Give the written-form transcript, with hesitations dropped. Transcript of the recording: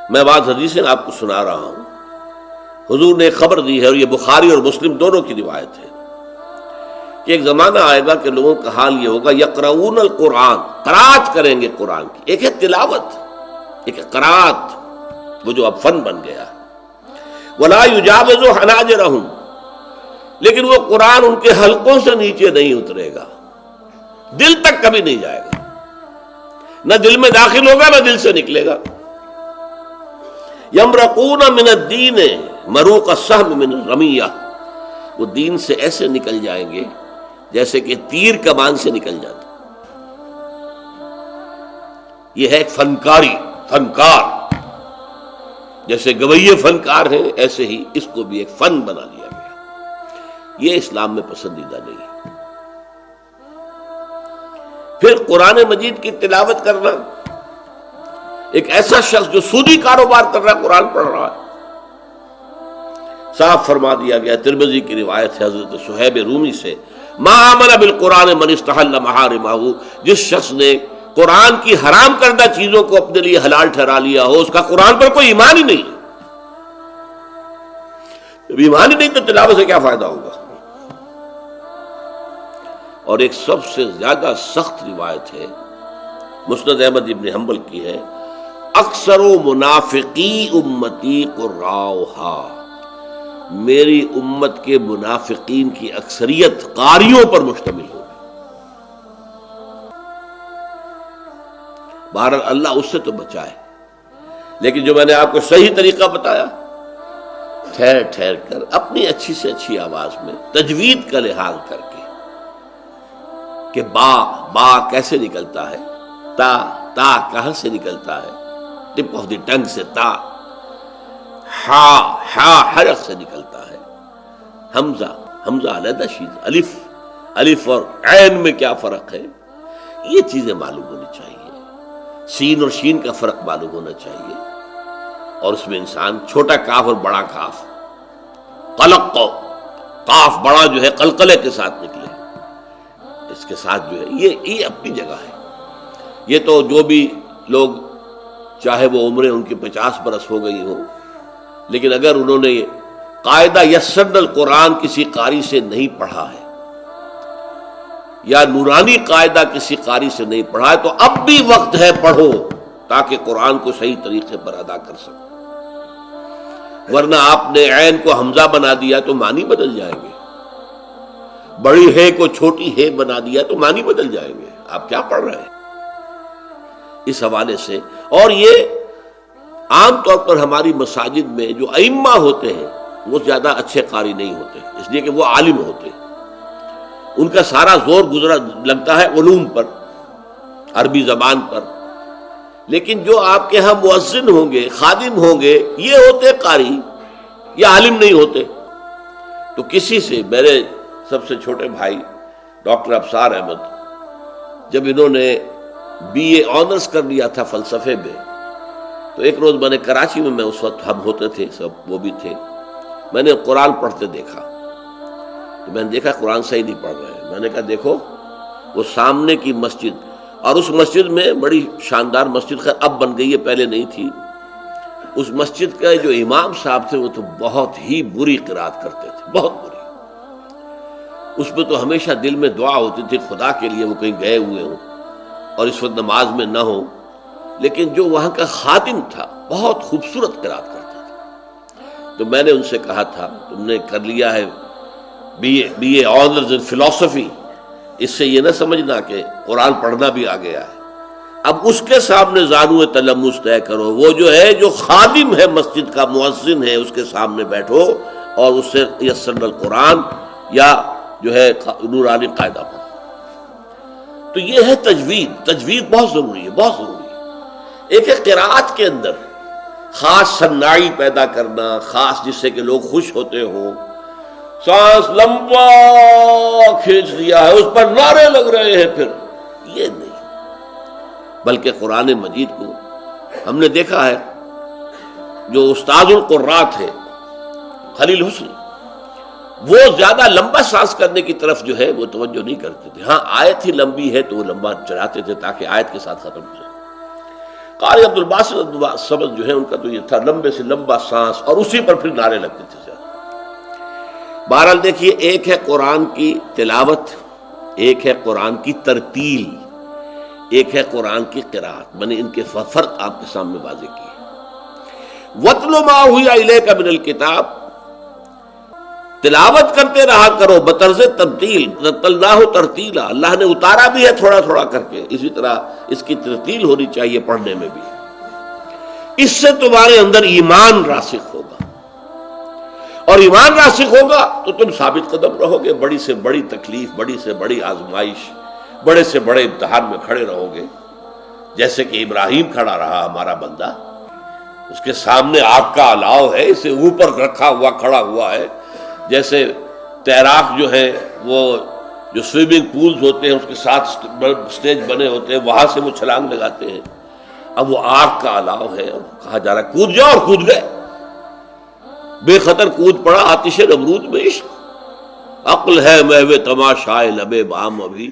میں بعض حدیثیں آپ کو سنا رہا ہوں. حضور نے ایک خبر دی ہے، اور یہ بخاری اور مسلم دونوں کی روایت ہے، کہ ایک زمانہ آئے گا کہ لوگوں کا حال یہ ہوگا، یقرؤون القرآن، قرأت کریں گے قرآن کی. ایک ہے تلاوت، ایک ہے قرأت، وہ جو اب فن بن گیا. ولا یجاوز حناجرہم، لیکن وہ قرآن ان کے حلقوں سے نیچے نہیں اترے گا، دل تک کبھی نہیں جائے گا، نہ دل میں داخل ہوگا نہ دل سے نکلے گا. یمرقون من الدین مروق السهم من الرمیہ، وہ دین سے ایسے نکل جائیں گے جیسے کہ تیر کمان سے نکل جاتا. یہ ہے ایک فنکار، جیسے گویے فنکار ہیں ایسے ہی اس کو بھی ایک فن بنا لیا گیا. یہ اسلام میں پسندیدہ نہیں ہے. پھر قرآن مجید کی تلاوت کرنا، ایک ایسا شخص جو سودی کاروبار کر رہا ہے قرآن پڑھ رہا ہے. صاف فرما دیا گیا، ترمذی کی روایت ہے حضرت صہیب رومی سے، ما آمن بالقرآن من استحل محارمہ، جس شخص نے قرآن کی حرام کردہ چیزوں کو اپنے لیے حلال ٹھہرا لیا ہو، اس کا قرآن پر کوئی ایمان ہی نہیں. جب ایمان ہی نہیں تو تلاوت سے کیا فائدہ ہوگا. اور ایک سب سے زیادہ سخت روایت ہے، مسند احمد ابن حنبل کی ہے، اکثر منافقی امتی قراؤہا، میری امت کے منافقین کی اکثریت قاریوں پر مشتمل ہوگی. بہرحال اللہ اس سے تو بچائے، لیکن جو میں نے آپ کو صحیح طریقہ بتایا، ٹھہر ٹھہر کر اپنی اچھی سے اچھی آواز میں تجوید کا لحاظ کر کے، کہ با کیسے نکلتا ہے، تا کہاں سے نکلتا ہے، ٹپ آف دی ٹنگ سے تا، ہا حرف سے نکلتا ہے، حمزہ علیحدہ چیز، الف اور عین میں کیا فرق ہے، یہ چیزیں معلوم ہونی چاہیے. سین اور شین کا فرق معلوم ہونا چاہیے. اور اس میں انسان چھوٹا کاف اور بڑا کاف، قلق کاف بڑا جو ہے قلقلے کے ساتھ نکلے، اس کے ساتھ جو ہے یہ اپنی جگہ ہے. یہ تو جو بھی لوگ چاہے وہ عمریں ان کی 50 برس ہو گئی ہو، لیکن اگر انہوں نے قاعدہ یسرن القرآن کسی قاری سے نہیں پڑھا ہے، یا نورانی قاعدہ کسی قاری سے نہیں پڑھا ہے، تو اب بھی وقت ہے پڑھو، تاکہ قرآن کو صحیح طریقے پر ادا کر سکو. ورنہ آپ نے عین کو حمزہ بنا دیا تو معنی بدل جائیں گے، بڑی ہے کو چھوٹی ہے بنا دیا تو معنی بدل جائیں گے. آپ کیا پڑھ رہے ہیں؟ اس حوالے سے، اور یہ عام طور پر ہماری مساجد میں جو ائمہ ہوتے ہیں وہ زیادہ اچھے قاری نہیں ہوتے، اس لیے کہ وہ عالم ہوتے ہیں، ان کا سارا زور گزرا لگتا ہے علوم پر، عربی زبان پر. لیکن جو آپ کے ہاں مؤذن ہوں گے، خادم ہوں گے، یہ ہوتے قاری، یہ عالم نہیں ہوتے. تو کسی سے، میرے سب سے چھوٹے بھائی ڈاکٹر ابصار احمد، جب انہوں نے BA آنرز کر لیا تھا فلسفے میں، تو ایک روز میں نے کراچی میں اس وقت ہم ہوتے تھے سب، وہ بھی تھے، میں نے قرآن پڑھتے دیکھا. تو میں نے دیکھا قرآن صحیح نہیں پڑھ رہے ہیں. میں نے کہا دیکھو، وہ سامنے کی مسجد، اور اس مسجد میں بڑی شاندار مسجد، خیر اب بن گئی ہے، پہلے نہیں تھی، اس مسجد کے جو امام صاحب تھے وہ تو بہت ہی بری قرات کرتے تھے، بہت بری. اس میں تو ہمیشہ دل میں دعا ہوتی تھی خدا کے لیے وہ کہیں گئے ہوئے ہوں اور اس وقت نماز میں نہ ہو. لیکن جو وہاں کا خادم تھا بہت خوبصورت قرات کرتا تھا. تو میں نے ان سے کہا تھا تم نے کر لیا ہے BA آنرز ان فلسفی، اس سے یہ نہ سمجھنا کہ قرآن پڑھنا بھی آ گیا ہے. اب اس کے سامنے زانو تلمس طے کرو، وہ جو ہے جو خادم ہے مسجد کا، مؤذن ہے، اس کے سامنے بیٹھو اور اس سے یسرن القرآن یا جو ہے نورانی قاعدہ پڑھو. تو یہ ہے تجوید بہت ضروری ہے، بہت ضروری ہے. ایک ہے قراءت کے اندر خاص صناعی پیدا کرنا، خاص جس سے کہ لوگ خوش ہوتے ہوں، سانس لمبا کھینچ لیا ہے، اس پر نعرے لگ رہے ہیں، پھر یہ نہیں. بلکہ قرآن مجید کو ہم نے دیکھا ہے، جو استاد القراء تھے خلیل حسنی، وہ زیادہ لمبا سانس کرنے کی طرف جو ہے وہ توجہ نہیں کرتے تھے. ہاں آیت ہی لمبی ہے تو وہ لمبا چلاتے تھے تاکہ آیت کے ساتھ ختم ہو جائے. قاری عبد الباسط سبز جو ہے ان کا تو یہ تھا لمبے سے لمبا سانس، اور اسی پر پھر نعرے لگتے تھے زیادہ۔ بہرحال دیکھیے، ایک ہے قرآن کی تلاوت، ایک ہے قرآن کی ترتیل، ایک ہے قرآن کی قرأت۔ میں نے ان کے فرق آپ کے سامنے واضح کیے۔ وَاتْلُ مَا أُوحِیَ إِلَیْکَ مِنَ الْکِتَابِ، تلاوت کرتے رہا کرو بطرز ترتیل، رتلناہ ترتیلا، اللہ نے اتارا بھی ہے تھوڑا تھوڑا کر کے، اسی طرح اس کی ترتیل ہونی چاہیے پڑھنے میں بھی۔ اس سے تمہارے اندر ایمان راسخ ہوگا، اور ایمان راسخ ہوگا تو تم ثابت قدم رہو گے، بڑی سے بڑی تکلیف، بڑی سے بڑی آزمائش، بڑے سے بڑے امتحان میں کھڑے رہو گے، جیسے کہ ابراہیم کھڑا رہا ہمارا بندہ۔ اس کے سامنے آگ کا الاؤ ہے، اسے اوپر رکھا ہوا کھڑا ہوا ہے، جیسے تیراک جو ہے وہ جو سوئمنگ پولز ہوتے ہیں اس کے ساتھ سٹیج بنے ہوتے ہیں، وہاں سے وہ چھلانگ لگاتے ہیں۔ اب وہ آگ کا الاؤ ہے اور کہا جا رہا ہے کود جاؤ، اور کود گئے، بے خطر کود پڑا آتش نمرود میں عشق۔ عقل ہے محو تماشائے لبے بام ابھی،